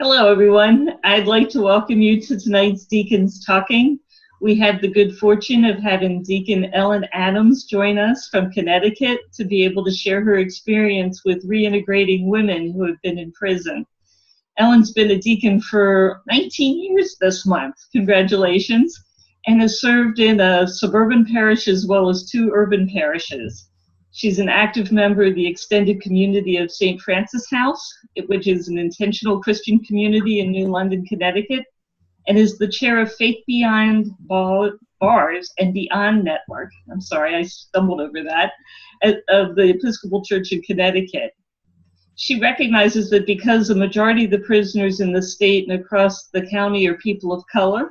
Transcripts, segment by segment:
Hello, everyone. I'd like to welcome you to tonight's Deacons Talking. We had the good fortune of having Deacon Ellen Adams join us from Connecticut to be able to share her experience with reintegrating women who have been in prison. Ellen's been a deacon for 19 years this month. Congratulations. And has served in a suburban parish as well as 2 urban parishes. She's an active member of the extended community of St. Francis House, which is an intentional Christian community in New London, Connecticut, and is the chair of Faith Beyond Bars and Beyond Network. I'm sorry, I stumbled over that, of the Episcopal Church of Connecticut. She recognizes that because the majority of the prisoners in the state and across the county are people of color,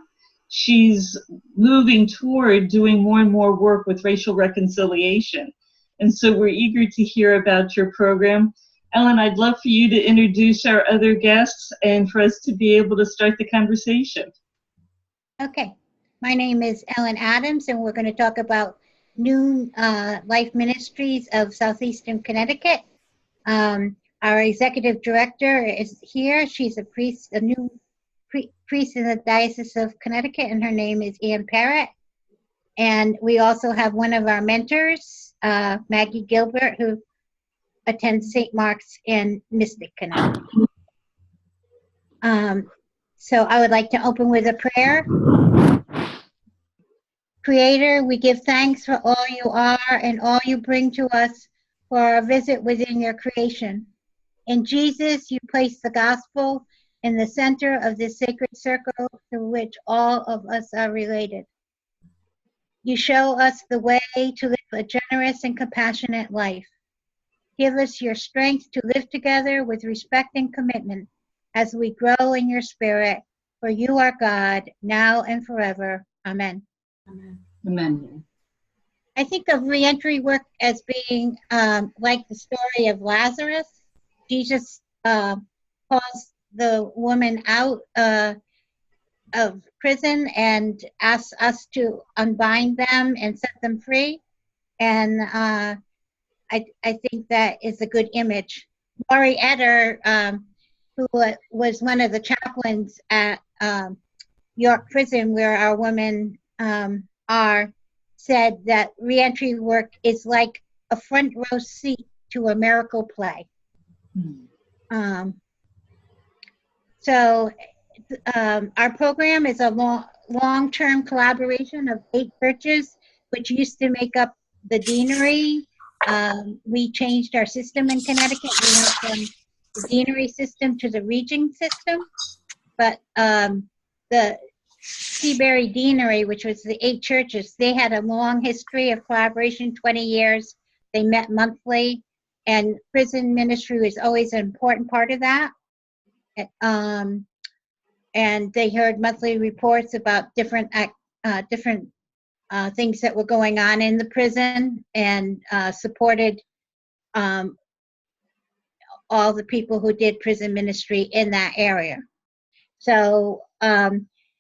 she's moving toward doing more and more work with racial reconciliation. And so we're eager to hear about your program. Ellen, I'd love for you to introduce our other guests and for us to be able to start the conversation. Okay, my name is Ellen Adams, and we're going to talk about New Life Ministries of Southeastern Connecticut. Our executive director is here. She's a priest, a new priest in the Diocese of Connecticut, and her name is Ann Parrott. And we also have one of our mentors, Maggie Gilbert, who attends St. Mark's in Mystic, Connecticut. So I would like to open with a prayer. Creator, we give thanks for all you are and all you bring to us for our visit within your creation. In Jesus, you place the gospel in the center of this sacred circle through which all of us are related. You show us the way to live a generous and compassionate life. Give us your strength to live together with respect and commitment as we grow in your spirit, for you are God, now and forever. Amen. Amen. Amen. I think of reentry work as being like the story of Lazarus. Jesus calls the woman out of prison and asks us to unbind them and set them free. And I think that is a good image. Laurie Etter, who was one of the chaplains at York Prison, where our women are, said that reentry work is like a front row seat to a miracle play. So our program is a long-term collaboration of 8 churches, which used to make up the deanery. We changed our system in Connecticut. We went from the deanery system to the region system. But the Seabury Deanery, which was the 8 churches, they had a long history of collaboration, 20 years. They met monthly, and prison ministry was always an important part of that. And they heard monthly reports about different things that were going on in the prison, and supported all the people who did prison ministry in that area. So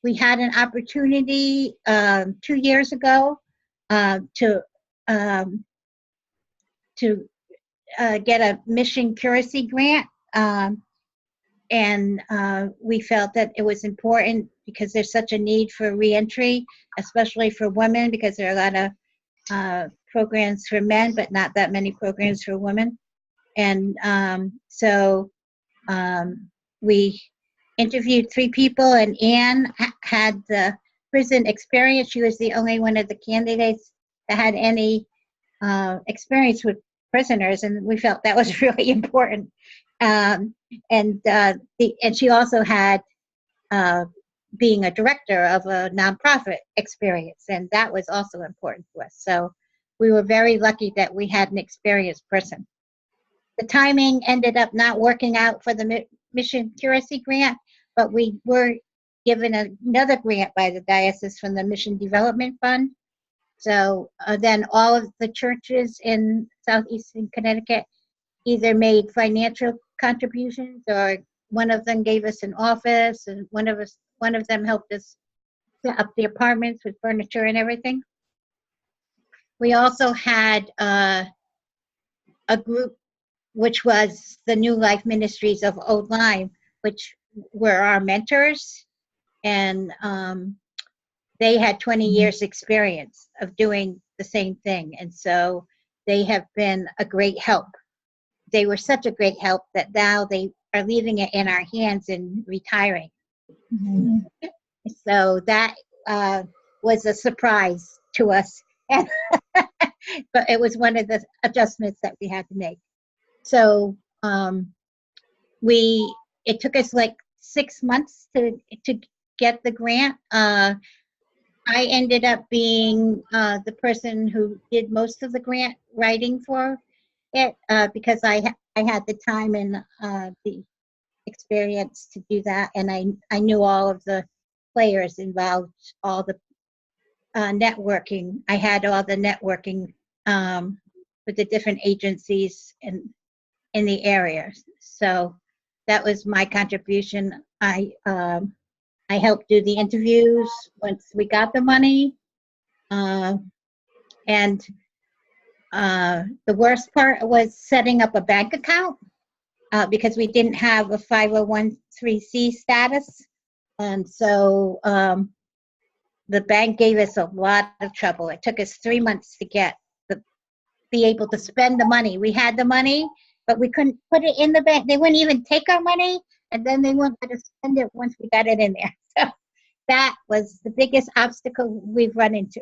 we had an opportunity 2 years ago to get a mission curacy grant. And we felt that it was important because there's such a need for reentry, especially for women, because there are a lot of programs for men, but not that many programs for women. And so we interviewed 3 people, and Anne had the prison experience. She was the only one of the candidates that had any experience with prisoners, and we felt that was really important. And she also had being a director of a nonprofit experience, and that was also important to us. So we were very lucky that we had an experienced person. The timing ended up not working out for the mission curacy grant, but we were given another grant by the diocese from the Mission Development Fund. So then all of the churches in southeastern Connecticut either made financial contributions, or one of them gave us an office, and one of them helped us set up the apartments with furniture and everything. We also had a group which was the New Life Ministries of Old Lyme, which were our mentors, and they had 20 years experience of doing the same thing. And so they have been a great help. They were such a great help that now they are leaving it in our hands and retiring. Mm-hmm. So that was a surprise to us. But it was one of the adjustments that we had to make. So it took us like 6 months to get the grant. I ended up being the person who did most of the grant writing for it because I had the time and the experience to do that, and I knew all of the players involved, all the networking. I had all the networking with the different agencies in the area. So that was my contribution. I helped do the interviews once we got the money. And the worst part was setting up a bank account because we didn't have a 501(c)(3) status. And so the bank gave us a lot of trouble. It took us 3 months to be able to spend the money. We had the money, but we couldn't put it in the bank. They wouldn't even take our money, and then they wouldn't let us spend it once we got it in there. So that was the biggest obstacle we've run into.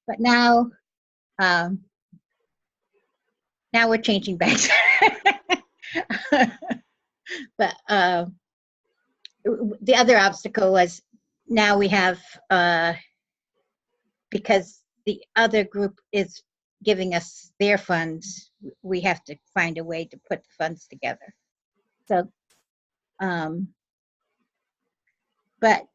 But now we're changing banks. But the other obstacle was now we have, because the other group is giving us their funds, we have to find a way to put the funds together. So, but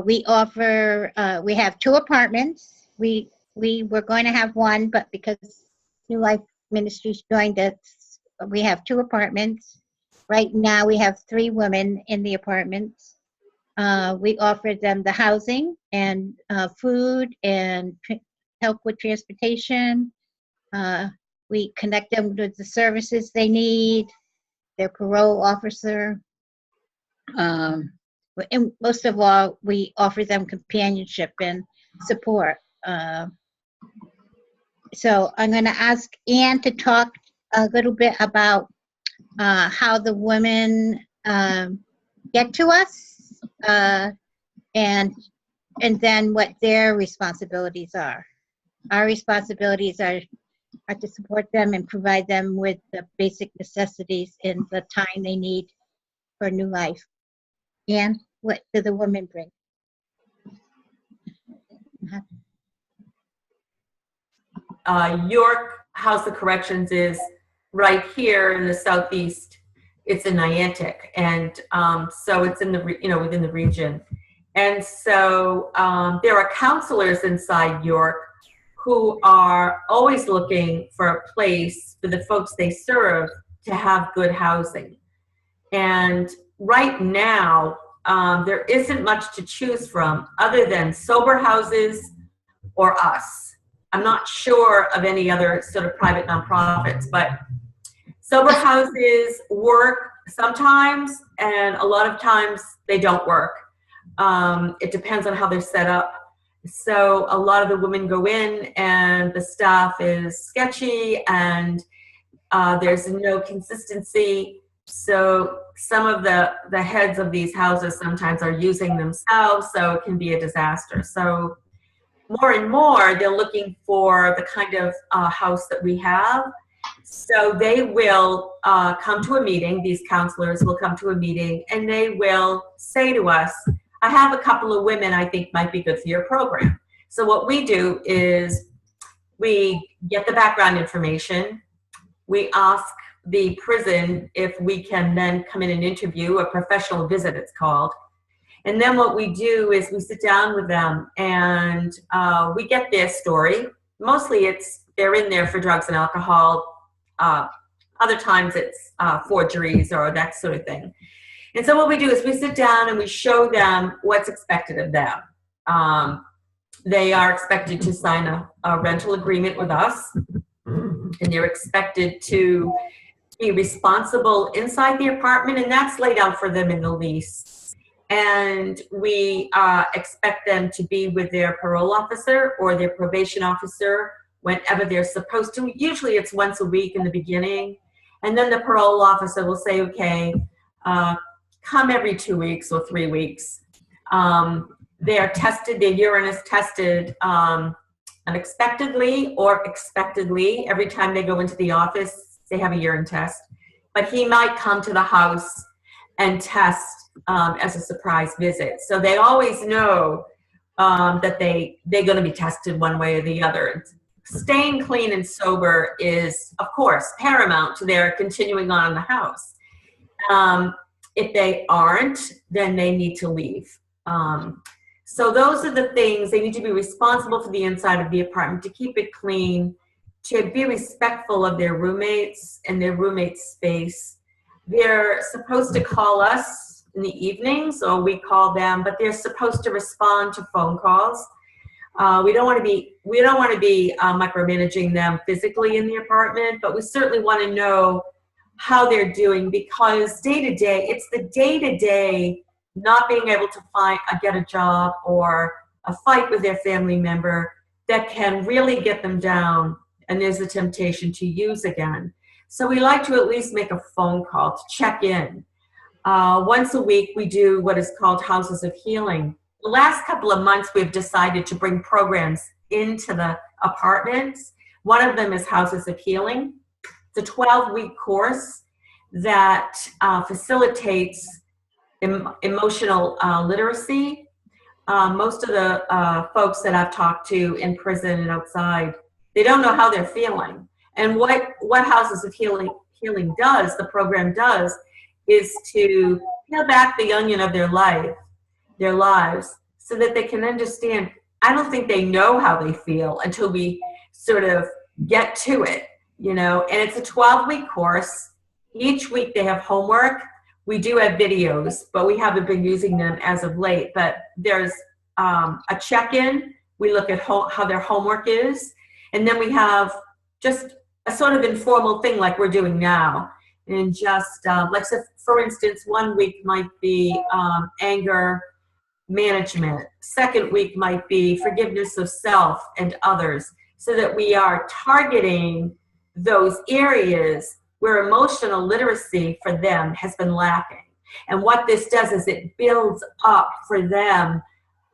we offer, we have 2 apartments. We were going to have 1, but because New Life Ministries joined us, we have 2 apartments. Right now we have 3 women in the apartments. We offer them the housing and food and help with transportation. We connect them with the services they need, their parole officer. And most of all, we offer them companionship and support. So I'm going to ask Ann to talk a little bit about how the women get to us, and then what their responsibilities are. Our responsibilities are to support them and provide them with the basic necessities in the time they need for a new life. Ann, what do the women bring? York House of Corrections is right here in the southeast. It's in Niantic, and so it's in the within the region. And so there are counselors inside York who are always looking for a place for the folks they serve to have good housing. And right now, there isn't much to choose from other than sober houses or us. I'm not sure of any other sort of private nonprofits, but sober houses work sometimes, and a lot of times they don't work. It depends on how they're set up. So a lot of the women go in and the staff is sketchy, and there's no consistency. So some of the heads of these houses sometimes are using themselves, so it can be a disaster. So more and more, they're looking for the kind of house that we have. So they will come to a meeting, these counselors will come to a meeting, and they will say to us, I have a couple of women I think might be good for your program. So what we do is we get the background information, we ask the prison if we can then come in and interview, a professional visit it's called. And then what we do is we sit down with them and we get their story. Mostly they're in there for drugs and alcohol. Other times it's forgeries or that sort of thing. And so what we do is we sit down and we show them what's expected of them. They are expected to sign a rental agreement with us, and they're expected to be responsible inside the apartment, and that's laid out for them in the lease. And we expect them to be with their parole officer or their probation officer whenever they're supposed to. Usually it's once a week in the beginning. And then the parole officer will say, okay, come every 2 weeks or 3 weeks. They're tested, their urine is tested unexpectedly or expectedly. Every time they go into the office, they have a urine test. But he might come to the house and test as a surprise visit. So they always know that they're going to be tested one way or the other. Staying clean and sober is, of course, paramount to their continuing on in the house. If they aren't, then they need to leave. So those are the things. They need to be responsible for the inside of the apartment, to keep it clean, to be respectful of their roommates and their roommates' space. They're supposed to call us in the evenings, or we call them, but they're supposed to respond to phone calls. We don't want to be micromanaging them physically in the apartment, but we certainly want to know how they're doing, because day to day, it's the day to day not being able to get a job or a fight with their family member that can really get them down, and there's a temptation to use again. So we like to at least make a phone call to check in. Once a week, we do what is called Houses of Healing. The last couple of months, we've decided to bring programs into the apartments. One of them is Houses of Healing. It's a 12-week course that facilitates emotional literacy. Most of the folks that I've talked to in prison and outside, they don't know how they're feeling. And what Houses of Healing does, the program does, is to peel back the onion of their lives, so that they can understand. I don't think they know how they feel until we sort of get to it, you know. And it's a 12-week course. Each week they have homework. We do have videos, but we haven't been using them as of late. But there's a check-in. We look at how their homework is. And then we have just a sort of informal thing like we're doing now. And just, like, so for instance, one week might be anger management. Second week might be forgiveness of self and others, so that we are targeting those areas where emotional literacy for them has been lacking. And what this does is it builds up for them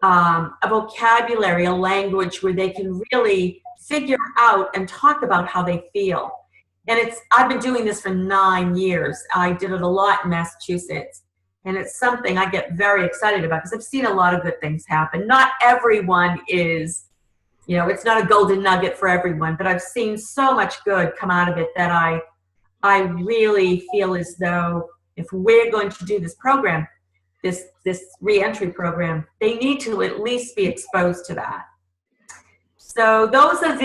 a vocabulary, a language where they can really figure out and talk about how they feel. And I've been doing this for 9 years. I did it a lot in Massachusetts. And it's something I get very excited about, because I've seen a lot of good things happen. Not everyone is, it's not a golden nugget for everyone, but I've seen so much good come out of it that I really feel as though if we're going to do this program, this reentry program, they need to at least be exposed to that. So those are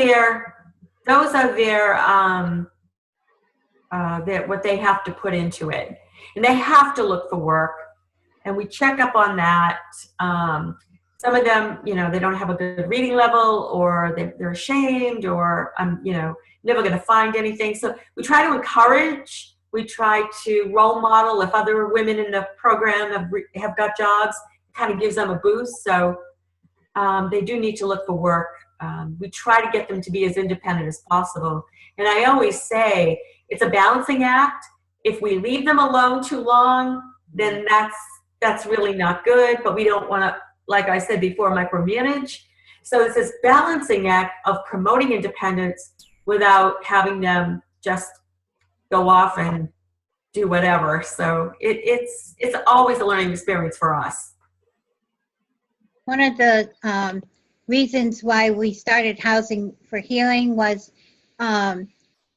what they have to put into it. And they have to look for work, and we check up on that. Some of them, they don't have a good reading level, or they're ashamed, or never going to find anything. So we try to encourage. We try to role model. If other women in the program have got jobs, it kind of gives them a boost. So they do need to look for work. We try to get them to be as independent as possible. And I always say it's a balancing act. If we leave them alone too long, then that's really not good. But we don't want to, like I said before, micromanage. So it's this balancing act of promoting independence without having them just go off and do whatever. So it's always a learning experience for us. One of the reasons why we started Housing for Healing was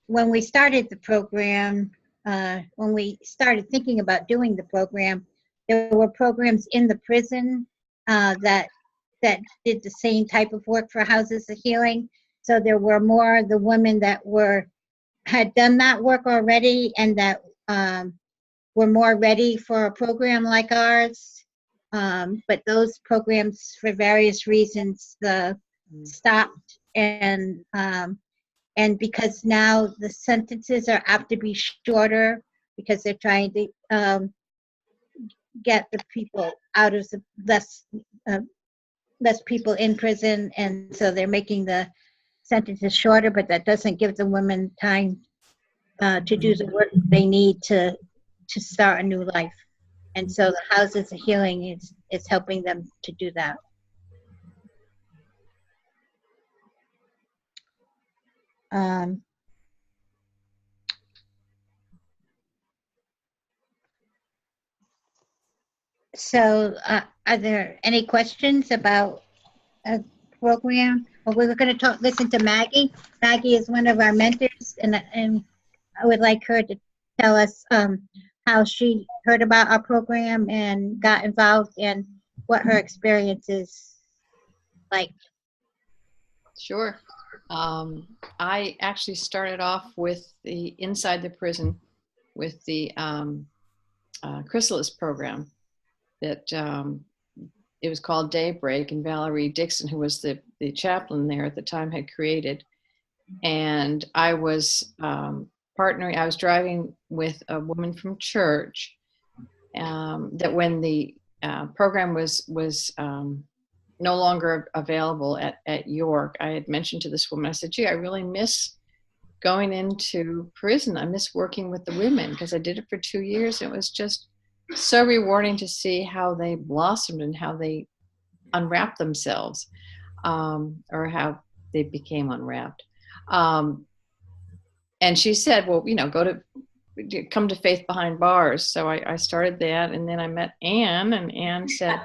when we started the program, when we started thinking about doing the program, there were programs in the prison that did the same type of work for Houses of Healing. So there were more the women that had done that work already, and that were more ready for a program like ours. But those programs, for various reasons, stopped, and And because now the sentences are apt to be shorter because they're trying to get the people out of the less people in prison, and so they're making the sentences shorter, but that doesn't give the women time to do the work they need to start a new life. And so the houses of healing is helping them to do that. So are there any questions about a program? Well, we're going to listen to Maggie. Maggie is one of our mentors, and I would like her to tell us how she heard about our program and got involved and what her experience is like. Sure. I actually started off with the inside the prison with the Chrysalis program that it was called Daybreak, and Valerie Dixon, who was the chaplain there at the time, had created. And I was partnering, I was driving with a woman from church that when the program was no longer available at York, I had mentioned to this woman, I said, gee, I really miss going into prison. I miss working with the women because I did it for 2 years. And it was just so rewarding to see how they blossomed and how they unwrapped themselves, or how they became unwrapped. And she said, well, come to Faith Behind Bars. So I started that, and then I met Anne, and Anne said,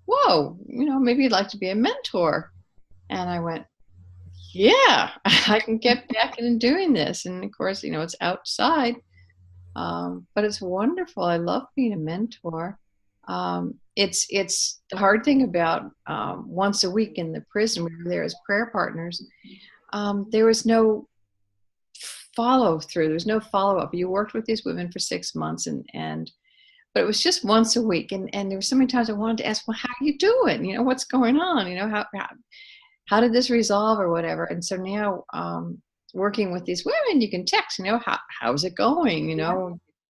whoa, maybe you'd like to be a mentor. And I went, yeah, I can get back into doing this. And of course, it's outside, but it's wonderful. I love being a mentor. It's the hard thing about once a week in the prison, we were there as prayer partners. There was no follow through. There was no follow up. You worked with these women for 6 months, but it was just once a week. And there were so many times I wanted to ask, well, how are you doing? What's going on? How did this resolve or whatever? And so now, working with these women, you can text, how's it going?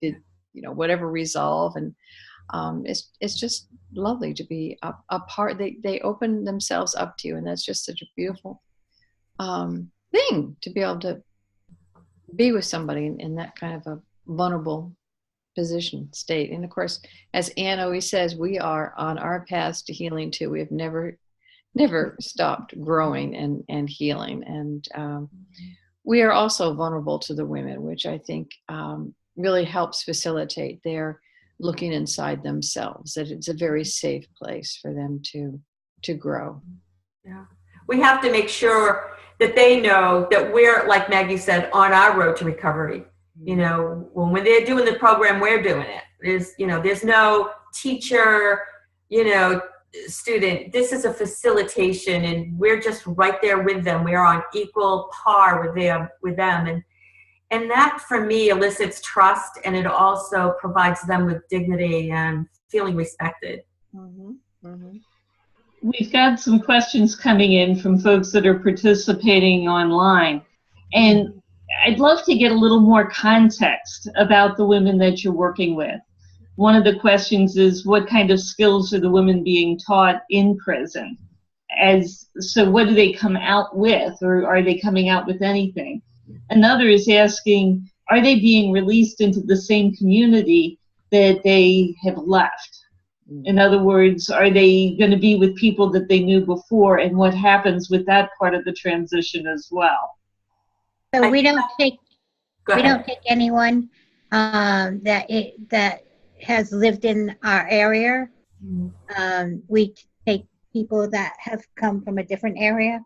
Did whatever resolve? And it's just lovely to be a part. They open themselves up to you, and that's just such a beautiful thing to be able to be with somebody in that kind of a vulnerable position state. And of course, as Anne always says, we are on our paths to healing too. We have never stopped growing and healing. And we are also vulnerable to the women, which I think really helps facilitate their looking inside themselves, that it's a very safe place for them to grow. Yeah. We have to make sure that they know that we're, like Maggie said, on our road to recovery. When they're doing the program, we're doing it. There's no teacher, student. This is a facilitation, and we're just right there with them. We are on equal par with them. And that, for me, elicits trust, and it also provides them with dignity and feeling respected. Mm-hmm. Mm-hmm. We've got some questions coming in from folks that are participating online. And I'd love to get a little more context about the women that you're working with. One of the questions is, what kind of skills are the women being taught in prison? So what do they come out with, or are they coming out with anything? Another is asking, are they being released into the same community that they have left? In other words, are they going to be with people that they knew before, and what happens with that part of the transition as well? So we don't take anyone that has lived in our area. We take people that have come from a different area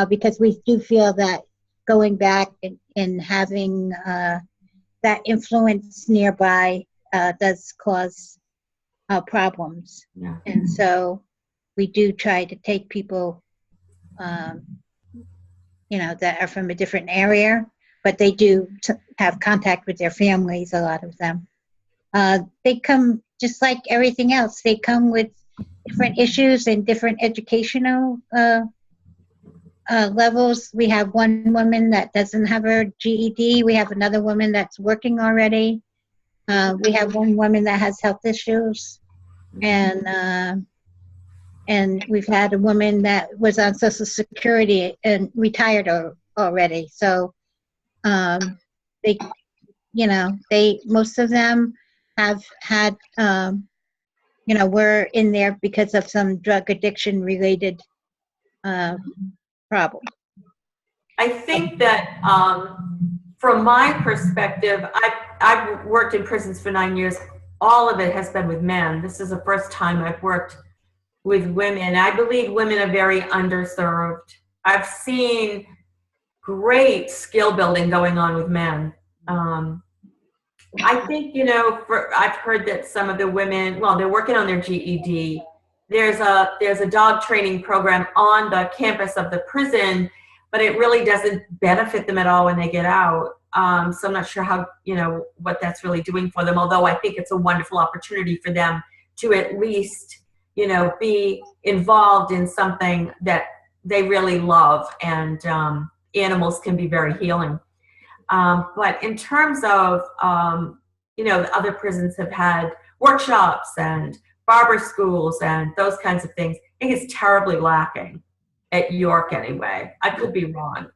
because we do feel that going back and having that influence nearby does cause problems. Yeah. And so we do try to take people that are from a different area, but they do have contact with their families, a lot of them. They come just like everything else. They come with different issues and different educational levels. We have one woman that doesn't have her GED. We have another woman that's working already. We have one woman that has health issues, and we've had a woman that was on Social Security and retired already. So they, most of them have had, were in there because of some drug addiction related problem. I think that from my perspective, I've worked in prisons for 9 years. All of it has been with men. This is the first time I've worked with women. I believe women are very underserved. I've seen great skill building going on with men. I think, I've heard that some of the women, well, they're working on their GED. There's a dog training program on the campus of the prison, but it really doesn't benefit them at all when they get out. So I'm not sure how, what that's really doing for them, although I think it's a wonderful opportunity for them to at least, be involved in something that they really love, and animals can be very healing. But in terms of, the other prisons have had workshops and barber schools and those kinds of things. I think it's terribly lacking at York anyway. I could be wrong.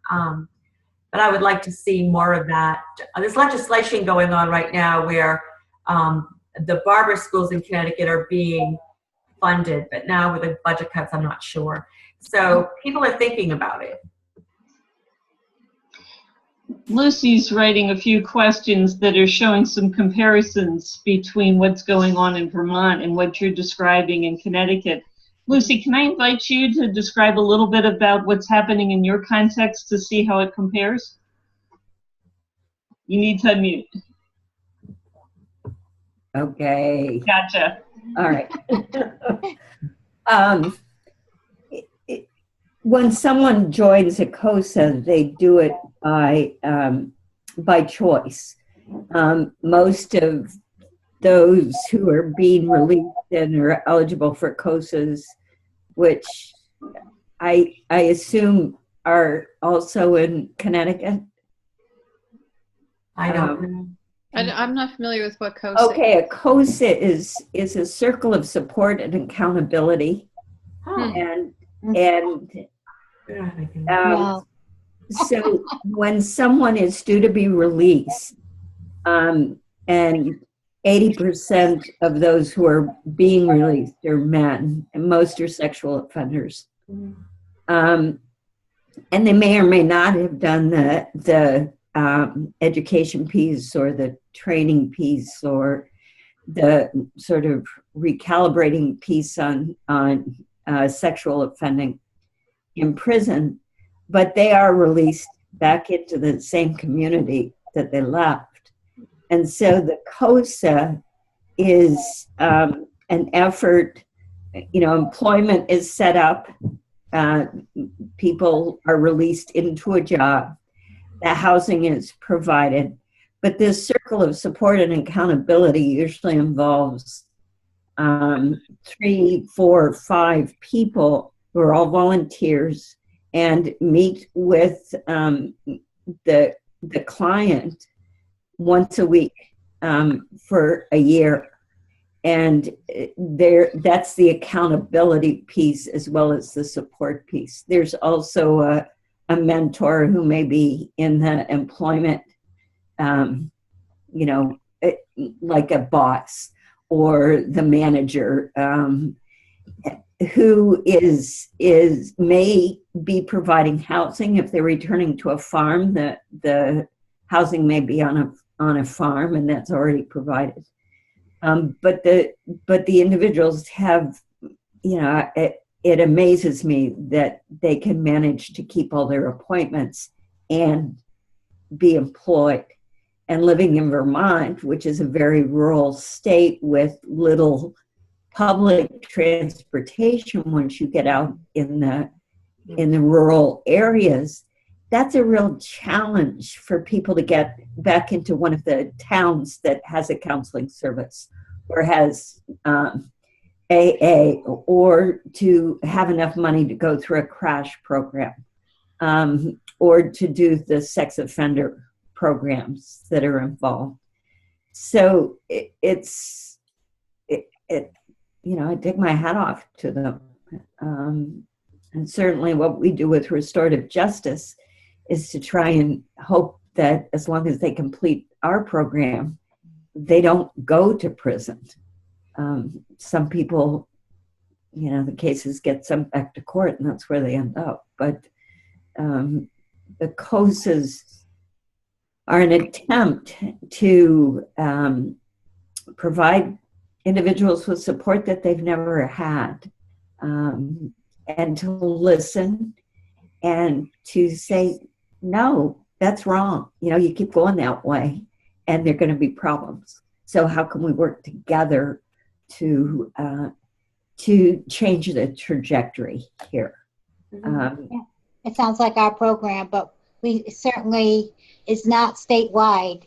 But I would like to see more of that. There's legislation going on right now where the barber schools in Connecticut are being funded, but now with the budget cuts, I'm not sure. So people are thinking about it. Lucy's writing a few questions that are showing some comparisons between what's going on in Vermont and what you're describing in Connecticut. Lucy, can I invite you to describe a little bit about what's happening in your context to see how it compares? You need to unmute. Okay. Gotcha. All right. When someone joins a COSA, they do it by choice. Most of those who are being released and are eligible for COSAs, which I assume are also in Connecticut. I don't know. I'm not familiar with what COSA is. Okay, a COSA is a circle of support and accountability. Oh. So when someone is due to be released, and 80% of those who are being released are men, and most are sexual offenders. And they may or may not have done the education piece or the training piece or the sort of recalibrating piece on sexual offending in prison, but they are released back into the same community that they left. And so the COSA is an effort, employment is set up, people are released into a job, the housing is provided, but this circle of support and accountability usually involves 3, 4, 5 people who are all volunteers and meet with the client once a week for a year. And that's the accountability piece as well as the support piece. There's also a mentor who may be in the employment, like a boss or the manager, who may be providing housing. If they're returning to a farm, the housing may be on a farm, and that's already provided. But the individuals have, it amazes me that they can manage to keep all their appointments and be employed. And living in Vermont, which is a very rural state with little public transportation, once you get out in the rural areas, that's a real challenge for people to get back into one of the towns that has a counseling service or has AA, or to have enough money to go through a crash program. or to do the sex offender programs that are involved. So I take my hat off to them. And certainly what we do with restorative justice is to try and hope that as long as they complete our program, they don't go to prison. Some people, the cases get sent back to court and that's where they end up. But the COSAs are an attempt to provide individuals with support that they've never had, and to listen and to say, no, that's wrong. You keep going that way and there are going to be problems. So how can we work together to change the trajectory here? It sounds like our program, but we certainly is not statewide.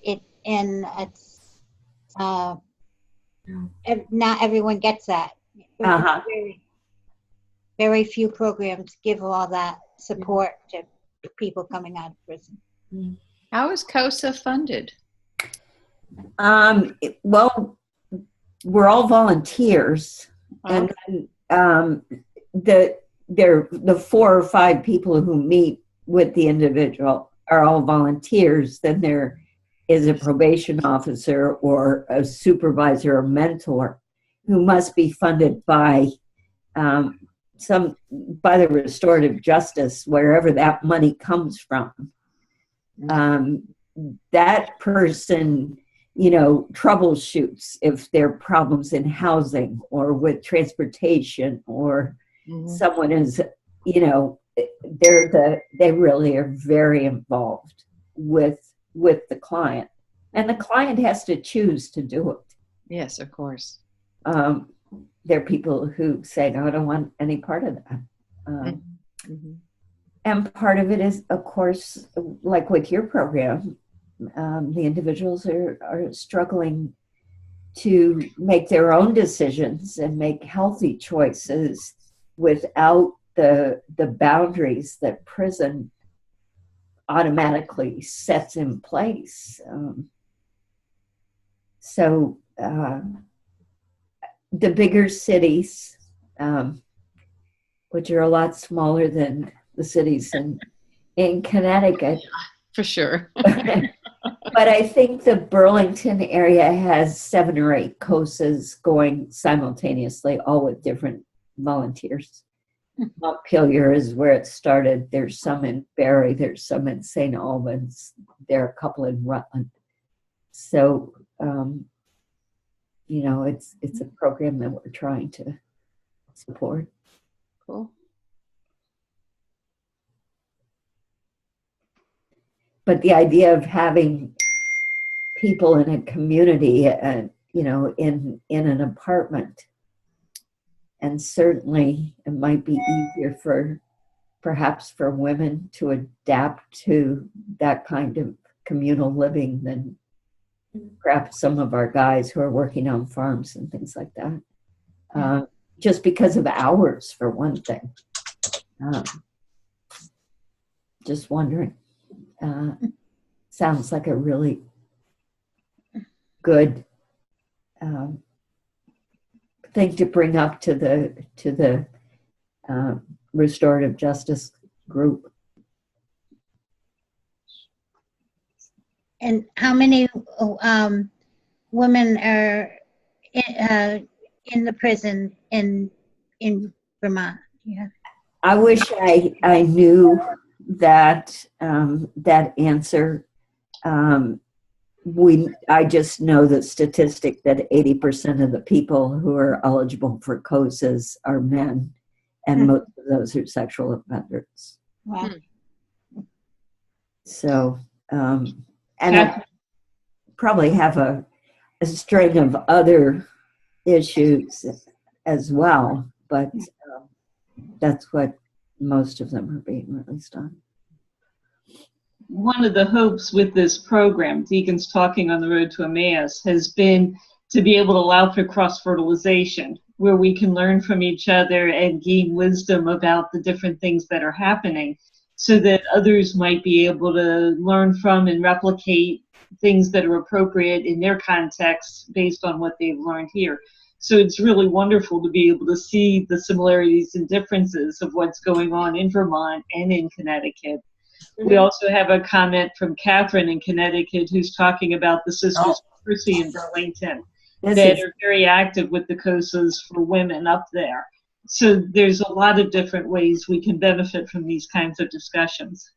Not everyone gets that. Very few programs give all that support to people coming out of prison. How is COSA funded? Well, we're all volunteers, and the 4 or 5 people who meet with the individual are all volunteers. Then there is a probation officer or a supervisor or mentor who must be funded by the restorative justice, wherever that money comes from. That person, troubleshoots if there are problems in housing or with transportation, or someone is, they really are very involved with the client, and the client has to choose to do it. Yes, of course. There are people who say, no, I don't want any part of that. And part of it is, of course, like with your program, the individuals are struggling to make their own decisions and make healthy choices without the boundaries that prison automatically sets in place. The bigger cities, which are a lot smaller than the cities in Connecticut. For sure. But I think the Burlington area has 7 or 8 COSAs going simultaneously, all with different volunteers. Montpelier is where it started. There's some in Barry. There's some in St. Albans. There are a couple in Rutland. So, it's a program that we're trying to support. Cool. But the idea of having people in a community, in an apartment, and certainly it might be easier perhaps for women to adapt to that kind of communal living than perhaps some of our guys who are working on farms and things like that. Just because of hours, for one thing. Just wondering. Sounds like a really good thing to bring up to the restorative justice group. And how many women are in the prison in Vermont? Yeah. I wish I knew that answer. I just know the statistic that 80% of the people who are eligible for COSAs are men, and most of those are sexual offenders. Wow. So, and I probably have a string of other issues as well, but that's what most of them are being released on. One of the hopes with this program, Deacons Talking on the Road to Emmaus, has been to be able to allow for cross-fertilization, where we can learn from each other and gain wisdom about the different things that are happening. so that others might be able to learn from and replicate things that are appropriate in their context based on what they've learned here. So it's really wonderful to be able to see the similarities and differences of what's going on in Vermont and in Connecticut. We also have a comment from Catherine in Connecticut, who's talking about the Sisters of Mercy in Burlington that are very active with the COSAs for women up there. So there's a lot of different ways we can benefit from these kinds of discussions.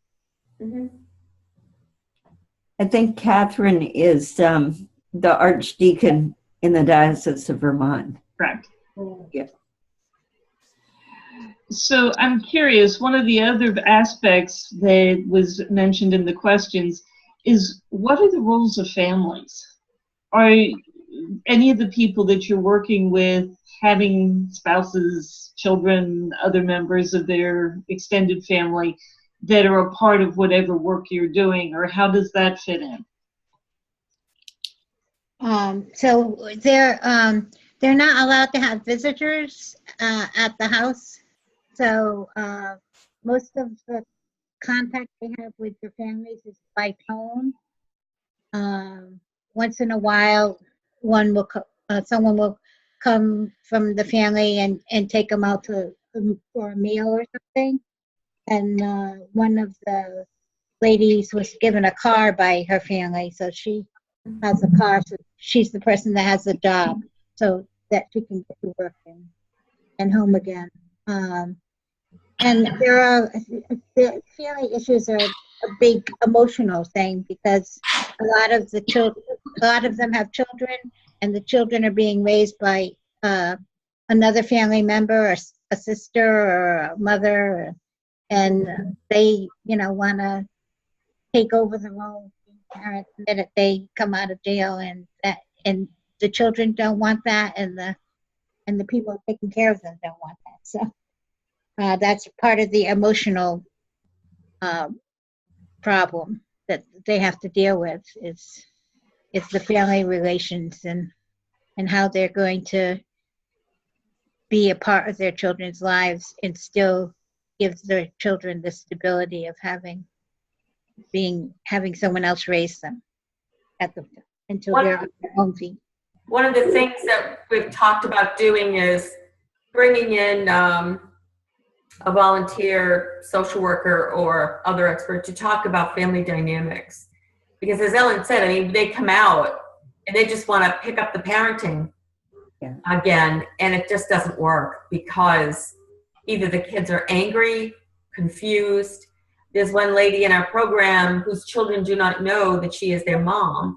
I think Catherine is the Archdeacon in the Diocese of Vermont. Correct. Yeah. So I'm curious, one of the other aspects that was mentioned in the questions is, what are the roles of families? Are any of the people that you're working with having spouses, children, other members of their extended family that are a part of whatever work you're doing, or how does that fit in? So they're not allowed to have visitors at the house. So most of the contact they have with their families is by phone. Once in a while, someone will come from the family and take them out for a meal or something. And one of the ladies was given a car by her family, so she has a car. So she's the person that has the job, so that she can get to work and home again. And the family issues are a big emotional thing, because a lot of them have children, and the children are being raised by another family member, or a sister, or a mother, and they, want to take over the role of being parents the minute they come out of jail, and the children don't want that, and the people taking care of them don't want that. So that's part of the emotional problem that they have to deal with, is the family relations and how they're going to be a part of their children's lives and still give their children the stability of having someone else raise them until they're on their own feet. One of the things that we've talked about doing is bringing in a volunteer social worker or other expert to talk about family dynamics. Because as Ellen said, they come out and they just want to pick up the parenting again, and it just doesn't work, because either the kids are angry, confused. There's one lady in our program whose children do not know that she is their mom.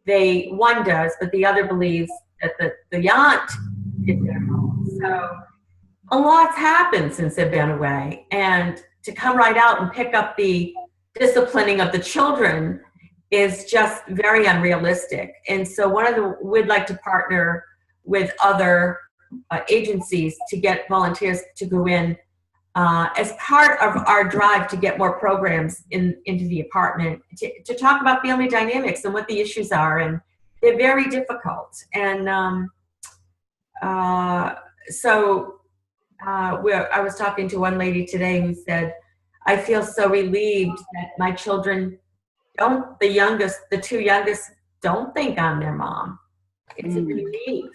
One does, but the other believes that the aunt is their mom. So a lot's happened since they've been away, and to come right out and pick up the disciplining of the children is just very unrealistic. And so we'd like to partner with other agencies to get volunteers to go in as part of our drive to get more programs into the apartment to talk about family dynamics and what the issues are. And they're very difficult. And I was talking to one lady today who said, I feel so relieved that my children the two youngest don't think I'm their mom. It's a relief.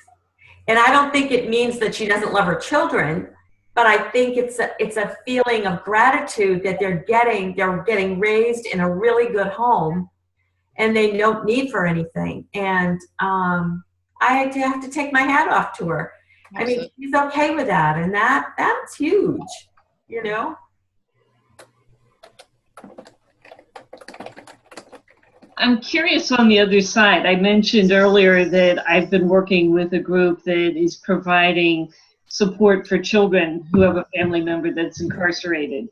And I don't think it means that she doesn't love her children, but I think it's a feeling of gratitude that they're getting raised in a really good home, and they don't need for anything. And I have to take my hat off to her. Absolutely. She's okay with that, and that's huge, I'm curious on the other side. I mentioned earlier that I've been working with a group that is providing support for children who have a family member that's incarcerated.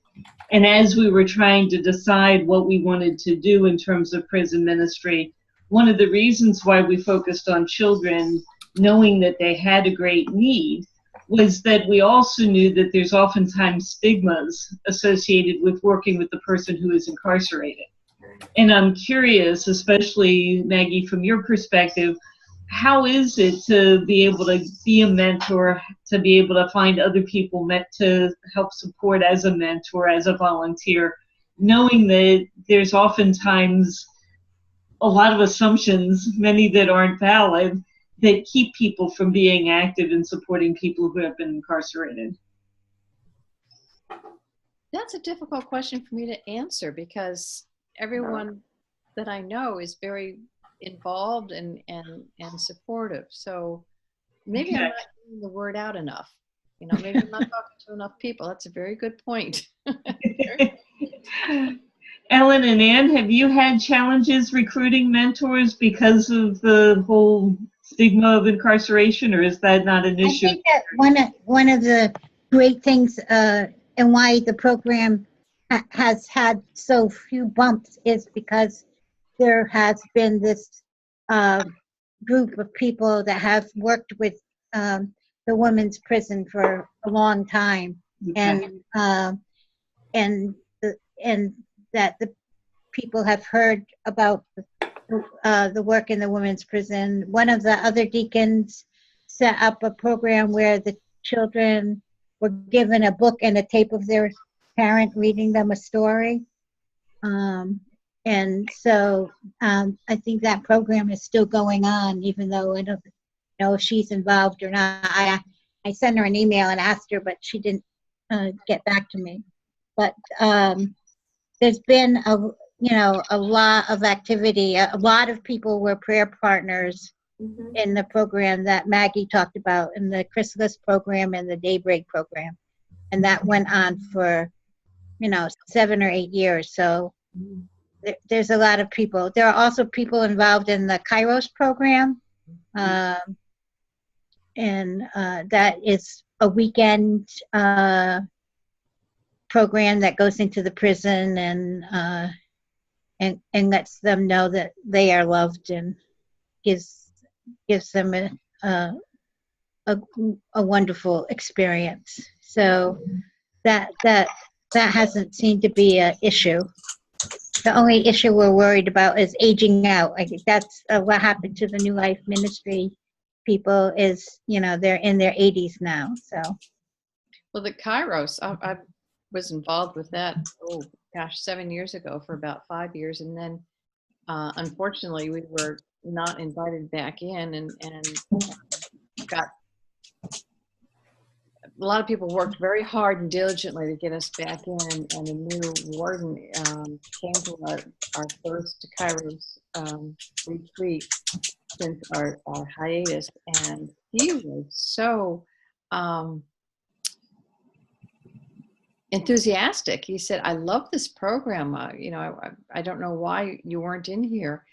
And as we were trying to decide what we wanted to do in terms of prison ministry, one of the reasons why we focused on children, knowing that they had a great need, was that we also knew that there's oftentimes stigmas associated with working with the person who is incarcerated. And I'm curious, especially Maggie, from your perspective, how is it to be able to be a mentor, to be able to find other people meant to help support as a mentor, as a volunteer, knowing that there's oftentimes a lot of assumptions, many that aren't valid, that keep people from being active in supporting people who have been incarcerated? That's a difficult question for me to answer because everyone that I know is very involved and supportive. So maybe I'm not getting the word out enough. You know, maybe I'm not talking to enough people. That's a very good point. Ellen and Ann, have you had challenges recruiting mentors because of the whole stigma of incarceration, or is that not an issue? I think that one of the great things and why the program has had so few bumps is because there has been this group of people that have worked with the women's prison for a long time, Okay. and that the people have heard about the work in the women's prison. One of the other deacons set up a program where the children were given a book and a tape of their parent reading them a story. And so I think that program is still going on, even though I don't know if she's involved or not. I sent her an email and asked her, but she didn't get back to me. But there's been a lot of activity. A lot of people were prayer partners in the program that Maggie talked about, in the Chrysalis program and the Daybreak program. And that went on for, 7 or 8 years. So there's a lot of people. There are also people involved in the Kairos program. And that is a weekend program that goes into the prison and lets them know that they are loved and gives them a wonderful experience. So that hasn't seemed to be an issue. The only issue we're worried about is aging out. I think that's what happened to the New Life Ministry people is, they're in their 80s now. So, well, the Kairos, I was involved with that, 7 years ago for about 5 years. And then, unfortunately, we were not invited back in and got, a lot of people worked very hard and diligently to get us back in, and a new warden came to our first Kairos retreat since our hiatus, and he was so enthusiastic. He said, "I love this program. I don't know why you weren't in here."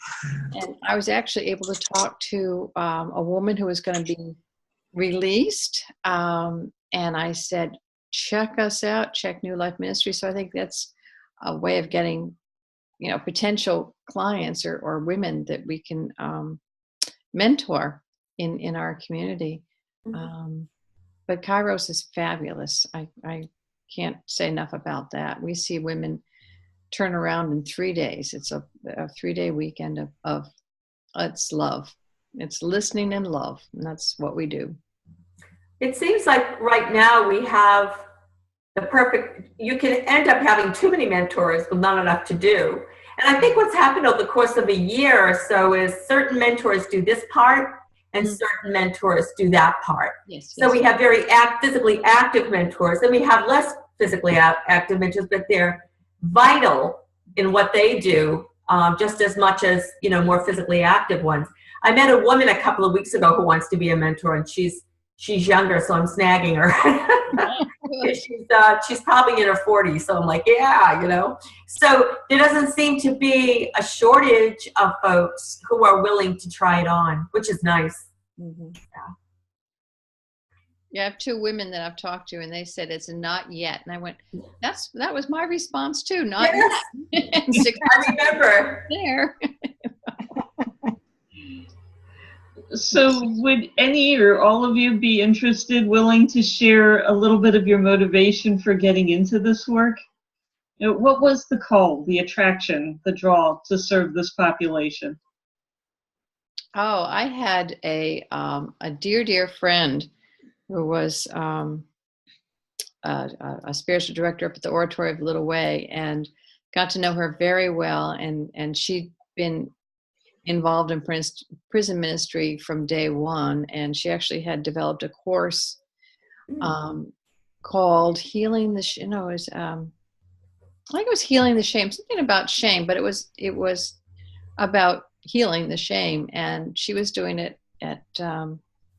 And I was actually able to talk to a woman who was going to be released, and I said, "Check us out, check New Life Ministry." So I think that's a way of getting, potential clients or women that we can mentor in our community. But Kairos is fabulous. I can't say enough about that. We see women turn around in 3 days. It's a 3-day weekend of it's love. It's listening and love, and that's what we do. It seems like right now we have the perfect, you can end up having too many mentors with not enough to do. And I think what's happened over the course of a year or so is certain mentors do this part and certain mentors do that part. Yes, so we have very physically active mentors, and we have less physically active mentors, but they're vital in what they do just as much as, more physically active ones. I met a woman a couple of weeks ago who wants to be a mentor, and she's younger, so I'm snagging her. She's probably in her 40s, so I'm like, yeah, So there doesn't seem to be a shortage of folks who are willing to try it on, which is nice. Mm-hmm. Yeah, I have 2 women that I've talked to, and they said it's a not yet. And I went, that was my response too, not yet. I remember. There. So would any or all of you be willing to share a little bit of your motivation for getting into this work? What was the call, the attraction, the draw to serve this population? Oh, I had a dear friend who was a spiritual director up at the Oratory of Little Way, and got to know her very well, and she'd been involved in prison ministry from day one, and she actually had developed a course called Healing the I think it was Healing the Shame, something about shame, but it was about healing the shame, and she was doing it at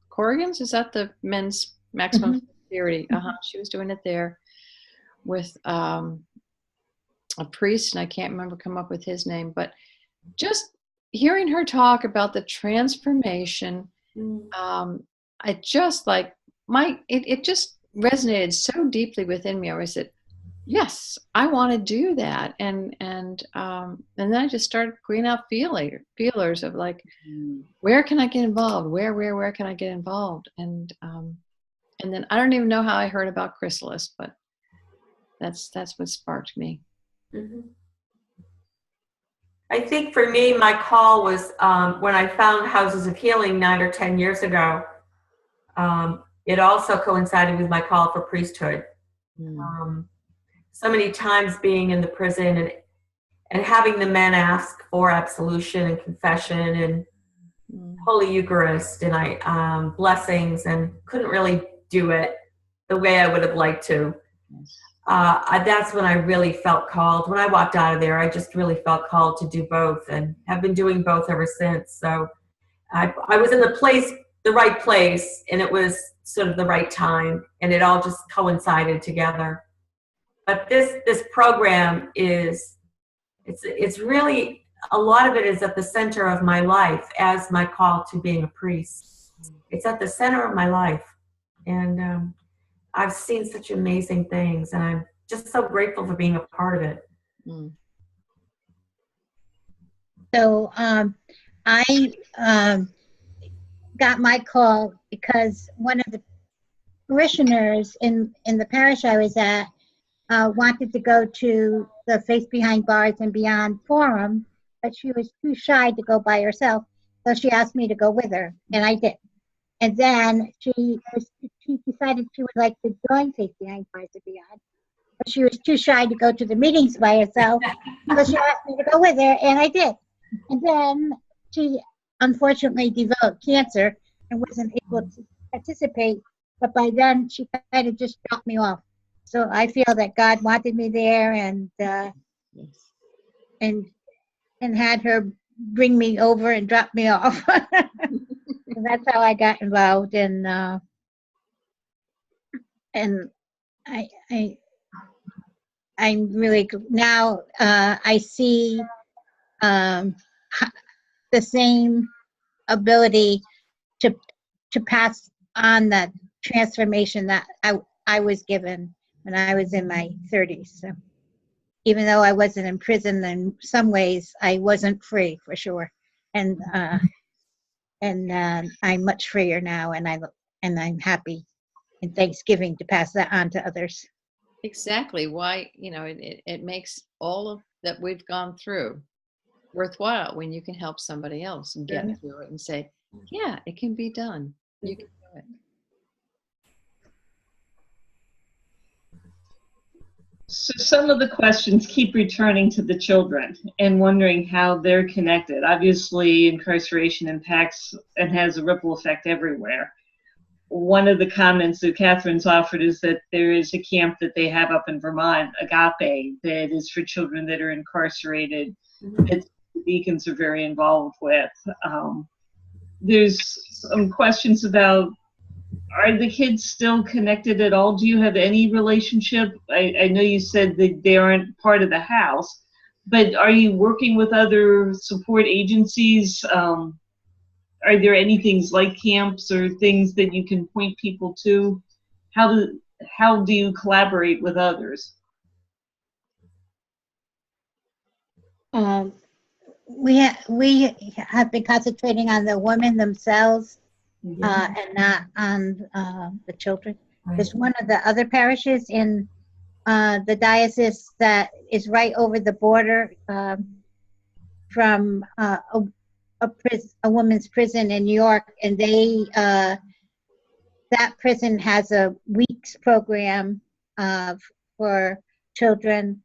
Corrigan's. Is that the men's maximum security? She was doing it there with a priest, and I can't come up with his name, but just hearing her talk about the transformation, I just it just resonated so deeply within me. I said, yes, I want to do that. And then I just started putting out feelers of like, where can I get involved? Where can I get involved? And then I don't even know how I heard about Chrysalis, but that's what sparked me. Mm-hmm. I think for me, my call was when I found Houses of Healing 9 or 10 years ago. It also coincided with my call for priesthood. So many times being in the prison and having the men ask for absolution and confession and Holy Eucharist and blessings, and couldn't really do it the way I would have liked to. That's when I really felt called. When I walked out of there, I just really felt called to do both, and have been doing both ever since. So I was in the right place, and it was sort of the right time, and it all just coincided together. But this program it's really, a lot of it is at the center of my life as my call to being a priest. It's at the center of my life, and I've seen such amazing things, and I'm just so grateful for being a part of it. So I got my call because one of the parishioners in the parish I was at wanted to go to the Faith Behind Bars and Beyond Forum, but she was too shy to go by herself, so she asked me to go with her, and I did. And then she decided she would like to join Faith Behind Bars and Beyond, but she was too shy to go to the meetings by herself, so she asked me to go with her, and I did. And then she unfortunately developed cancer and wasn't able to participate, but by then she kind of just dropped me off. So I feel that God wanted me there, and had her bring me over and drop me off. And that's how I got involved, and I'm really now I see the same ability to pass on that transformation that I was given when I was in my 30s. So even though I wasn't in prison, in some ways I wasn't free for sure, and I'm much freer now, and I'm happy and thanksgiving to pass that on to others. Exactly. Why, it makes all of that we've gone through worthwhile when you can help somebody else get through it and say, yeah, it can be done. You can do it. So some of the questions keep returning to the children and wondering how they're connected. Obviously, incarceration impacts and has a ripple effect everywhere. One of the comments that Catherine's offered is that there is a camp that they have up in Vermont, Agape, that is for children that are incarcerated, that the Deacons are very involved with. There's some questions about, are the kids still connected at all? Do you have any relationship? I know you said that they aren't part of the house, but are you working with other support agencies? Are there any things like camps or things that you can point people to? How do you collaborate with others? We have been concentrating on the women themselves, and not on the children. There's one of the other parishes in the diocese that is right over the border from a women's prison in New York, and they that prison has a week's program for children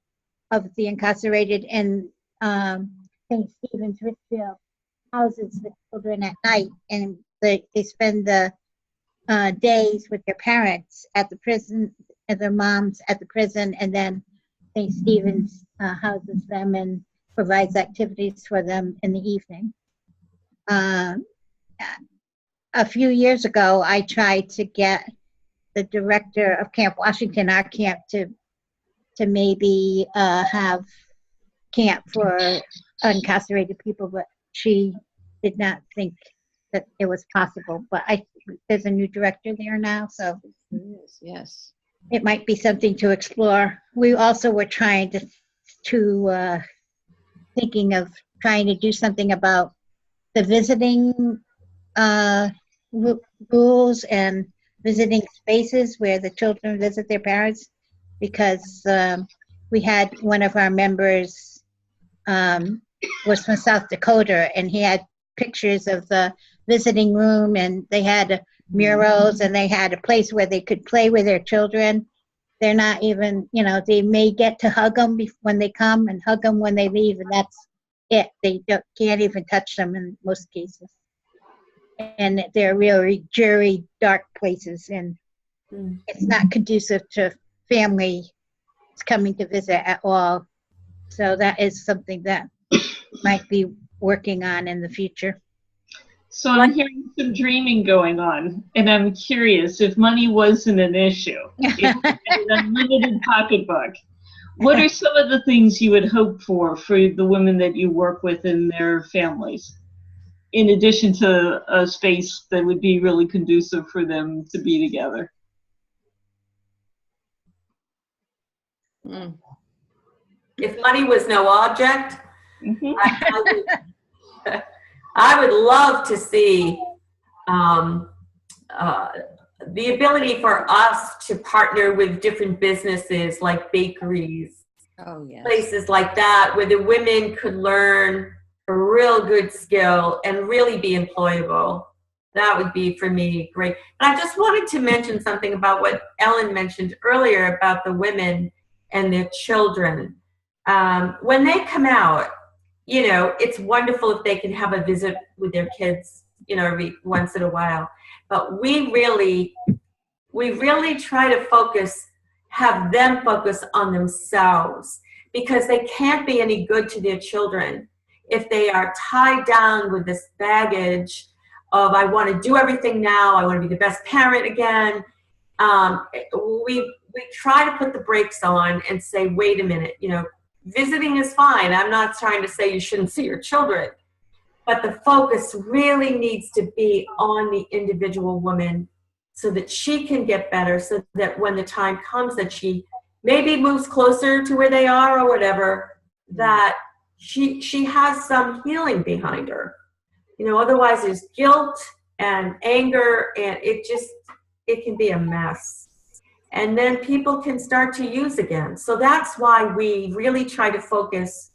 of the incarcerated in St. Stephen's, Richfield, houses the children at night, and they spend the days with their parents at the prison, and their moms at the prison, and then St. Stephen's houses them and provides activities for them in the evening. A few years ago, I tried to get the director of Camp Washington, our camp, to maybe have camp for incarcerated people, but she did not think that it was possible. But there's a new director there now, so Yes. it might be something to explore. We also were trying to thinking of trying to do something about the visiting rules and visiting spaces where the children visit their parents, because we had one of our members was from South Dakota, and he had pictures of the visiting room, and they had murals, and they had a place where they could play with their children. They're not even, they may get to hug them when they come and hug them when they leave, and that's it. They can't even touch them in most cases. And they're really dreary, dark places, and it's not conducive to family coming to visit at all. So that is something that might be working on in the future. So I'm hearing some dreaming going on, and I'm curious, if money wasn't an issue, if you had an unlimited pocketbook, what are some of the things you would hope for the women that you work with and their families, in addition to a space that would be really conducive for them to be together? If money was no object, I would love to see the ability for us to partner with different businesses like bakeries, places like that, where the women could learn a real good skill and really be employable. That would be, for me, great. And I just wanted to mention something about what Ellen mentioned earlier about the women and their children. When they come out, it's wonderful if they can have a visit with their kids, every once in a while. But we really try to have them focus on themselves, because they can't be any good to their children if they are tied down with this baggage of, I want to do everything now, I want to be the best parent again. We try to put the brakes on and say, wait a minute, visiting is fine. I'm not trying to say you shouldn't see your children, but the focus really needs to be on the individual woman so that she can get better, so that when the time comes that she maybe moves closer to where they are or whatever, that she has some healing behind her. Otherwise there's guilt and anger, and it can be a mess. And then people can start to use again. So that's why we really try to focus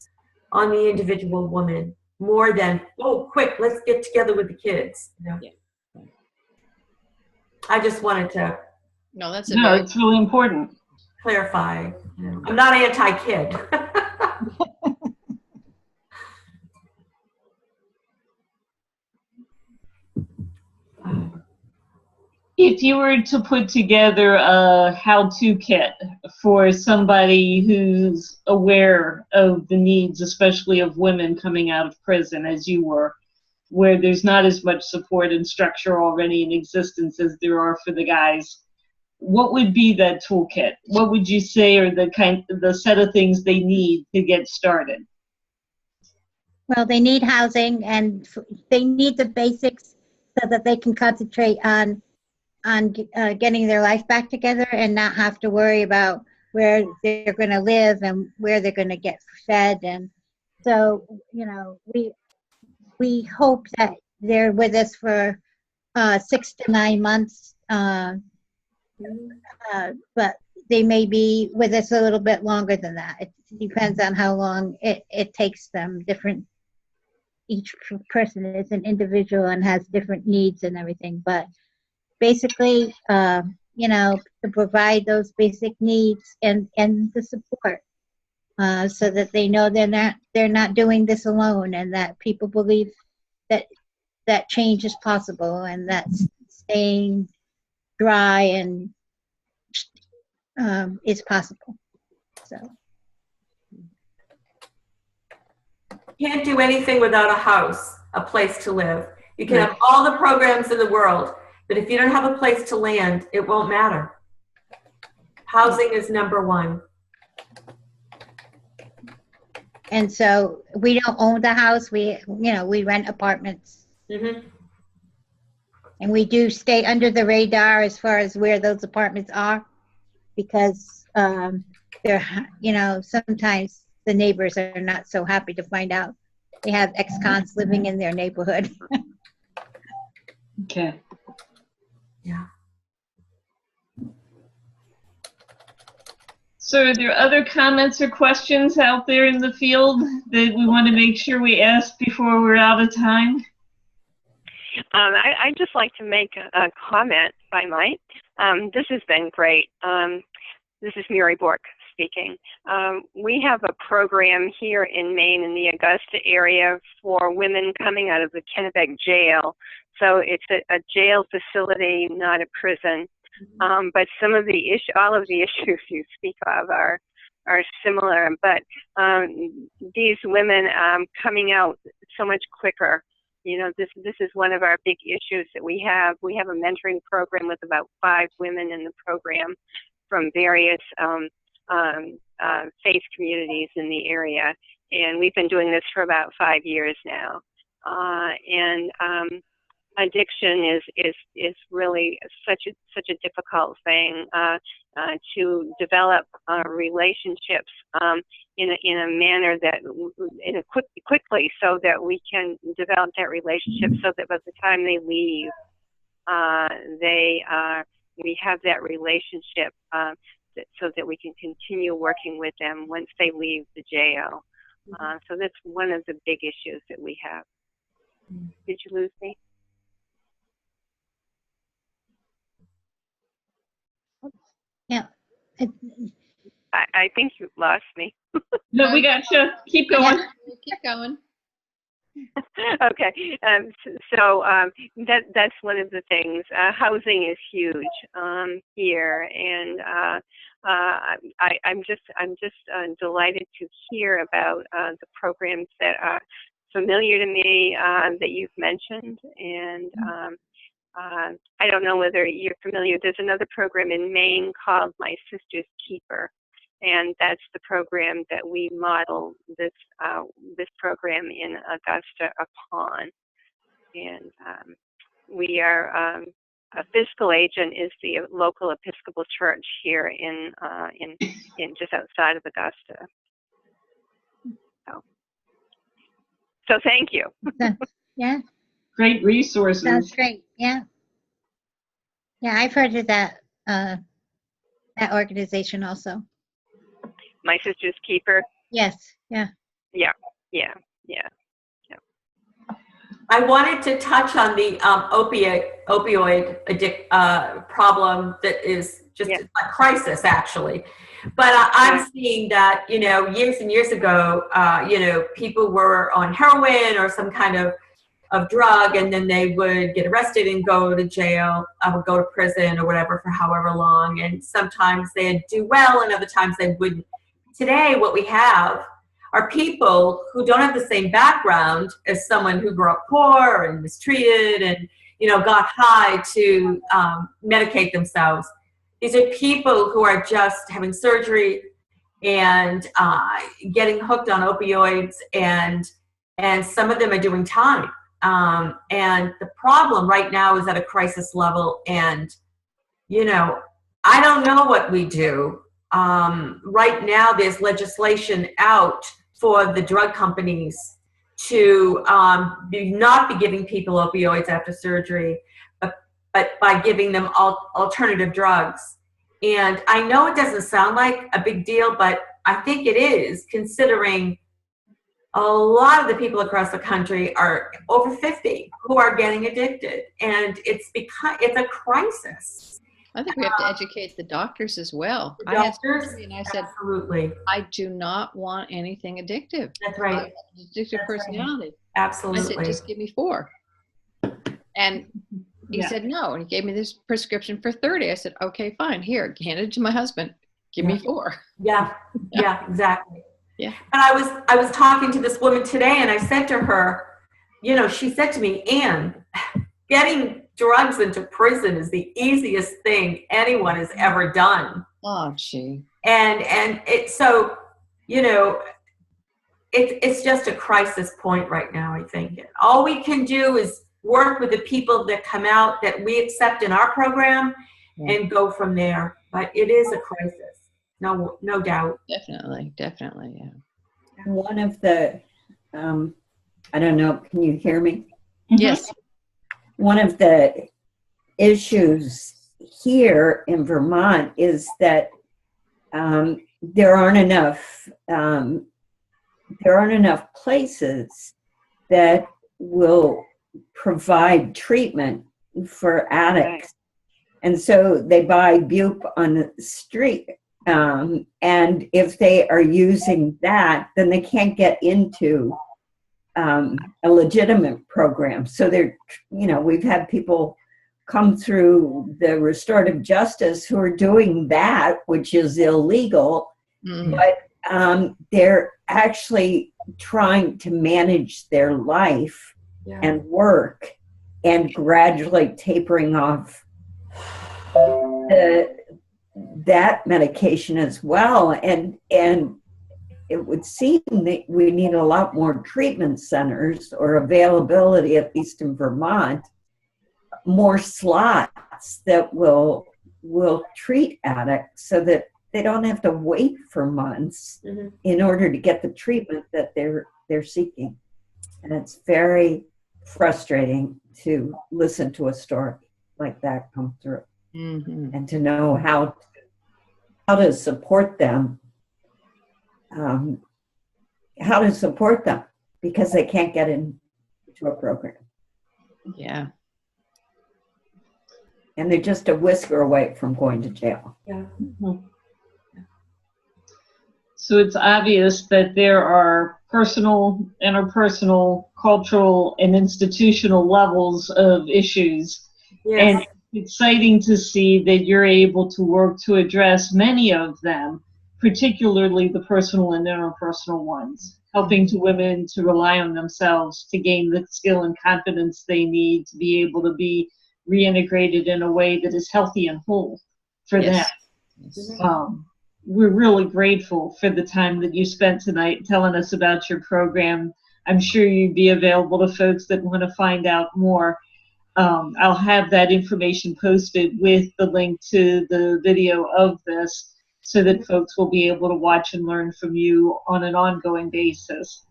on the individual woman more than, oh, quick, let's get together with the kids. Yeah. I just wanted to it's really important. Clarify. I'm not anti-kid. If you were to put together a how-to kit for somebody who's aware of the needs, especially of women coming out of prison, as you were, where there's not as much support and structure already in existence as there are for the guys, what would be that toolkit? What would you say are the set of things they need to get started? Well, they need housing, and they need the basics so that they can concentrate on getting their life back together and not have to worry about where they're going to live and where they're going to get fed. And so, we hope that they're with us for 6 to 9 months, but they may be with us a little bit longer than that. It depends on how long it takes them. Each person is an individual and has different needs and everything, but basically, to provide those basic needs and the support. so that they know they're not doing this alone, and that people believe that change is possible, and that staying dry and is possible. So can't do anything without a house, a place to live. You can have all the programs in the world, but if you don't have a place to land, it won't matter. Housing is number one. And so we don't own the house. We rent apartments. Mm-hmm. And we do stay under the radar as far as where those apartments are, because sometimes the neighbors are not so happy to find out they have ex-cons living in their neighborhood. Okay. Yeah. So are there other comments or questions out there in the field that we want to make sure we ask before we're out of time? I'd just like to make a comment, if I might. This has been great. This is Mary Bork speaking. We have a program here in Maine in the Augusta area for women coming out of the Kennebec jail. So it's a jail facility, not a prison. But some of the all of the issues you speak of are similar. But these women coming out so much quicker. This is one of our big issues that we have. We have a mentoring program with about 5 women in the program from various faith communities in the area, and we've been doing this for about 5 years now. Addiction is really such a difficult thing to develop relationships in a manner that quickly, so that we can develop that relationship, so that by the time they leave, we have that relationship, so that we can continue working with them once they leave the jail. So that's one of the big issues that we have. Did you lose me? Yeah. I think you lost me. No, we got you. Keep going. Yeah. Keep going. Okay, so that's one of the things. Housing is huge here, and I'm just delighted to hear about the programs that are familiar to me that you've mentioned, and I don't know whether you're familiar. There's another program in Maine called My Sister's Keeper, and that's the program that we model this program in Augusta upon. And we are a fiscal agent is the local Episcopal Church here in just outside of Augusta. So thank you. Yeah. Great resources. Sounds great. Yeah. Yeah, I've heard of that organization also. My Sister's Keeper. Yes. Yeah. Yeah. I wanted to touch on the opioid problem that is just a crisis, actually. But I'm seeing that, years and years ago, people were on heroin or some kind of drug, and then they would get arrested and go to jail, or go to prison or whatever for however long. And sometimes they'd do well, and other times they wouldn't. Today, what we have are people who don't have the same background as someone who grew up poor and mistreated and, got high to medicate themselves. These are people who are just having surgery and getting hooked on opioids, and some of them are doing time. And the problem right now is at a crisis level, and, I don't know what we do. Right now, there's legislation out for the drug companies to not be giving people opioids after surgery, but by giving them alternative drugs. And I know it doesn't sound like a big deal, but I think it is, considering a lot of the people across the country are over 50 who are getting addicted, and it's a crisis. I think we have to educate the doctors as well. The I had doctors? surgery and I said, Absolutely. I do not want anything addictive. That's I right. have an addictive That's personality. Absolutely. I said, just give me 4. And he Yeah. said no, and he gave me this prescription for 30. I said, okay, fine. Here, handed it to my husband. Give me 4. Yeah, yeah, exactly. Yeah. And I was talking to this woman today, and I said to her, you know, she said to me, Anne, getting drugs into prison is the easiest thing anyone has ever done. Oh, gee. And it's so, you know, it's just a crisis point right now, I think. And all we can do is work with the people that come out that we accept in our program and go from there. But it is a crisis, no doubt. Definitely, yeah. One of the, I don't know, can you hear me? Yes. One of the issues here in Vermont is that there aren't enough places that will provide treatment for addicts. And so they buy bupe on the street. And if they are using that, then they can't get into a legitimate program. So they're, you know, we've had people come through the restorative justice who are doing that, which is illegal, but they're actually trying to manage their life and work and gradually tapering off that medication as well. And it would seem that we need a lot more treatment centers, or availability, at least in Vermont, more slots that will treat addicts so that they don't have to wait for months in order to get the treatment that they're seeking. And it's very frustrating to listen to a story like that come through, and to know how to support them, because they can't get into a program. Yeah. And they're just a whisker away from going to jail. Yeah. So it's obvious that there are personal, interpersonal, cultural, and institutional levels of issues. Yes. And it's exciting to see that you're able to work to address many of them, particularly the personal and interpersonal ones, helping to women to rely on themselves, to gain the skill and confidence they need to be able to be reintegrated in a way that is healthy and whole for them. We're really grateful for the time that you spent tonight telling us about your program. I'm sure you'd be available to folks that want to find out more. I'll have that information posted with the link to the video of this, so that folks will be able to watch and learn from you on an ongoing basis.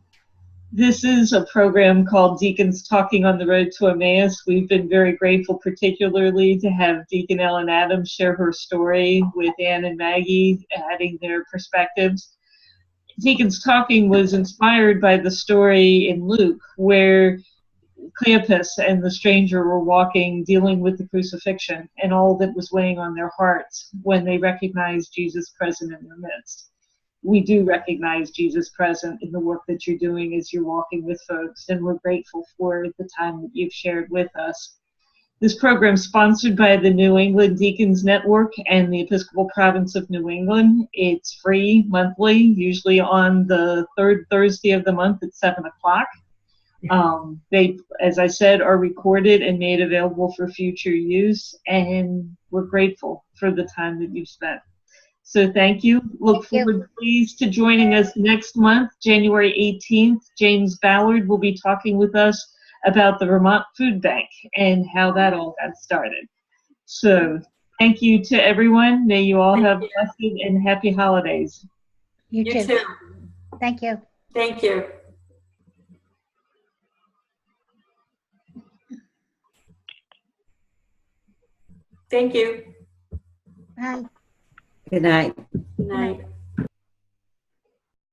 This is a program called Deacons Talking on the Road to Emmaus. We've been very grateful, particularly, to have Deacon Ellen Adams share her story with Ann and Maggie, adding their perspectives. Deacons Talking was inspired by the story in Luke, where Cleopas and the stranger were walking, dealing with the crucifixion and all that was weighing on their hearts when they recognized Jesus present in their midst. We do recognize Jesus present in the work that you're doing as you're walking with folks, and we're grateful for the time that you've shared with us. This program is sponsored by the New England Deacons Network and the Episcopal Province of New England. It's free monthly, usually on the third Thursday of the month at 7 o'clock. They, as I said, are recorded and made available for future use, and we're grateful for the time that you've spent. So thank you. Look forward, please, to joining us next month, January 18th. James Ballard will be talking with us about the Vermont Food Bank and how that all got started. So thank you to everyone. May you all have blessed and happy holidays. You too. Thank you. Thank you. Thank you. Bye. Good night. Good night.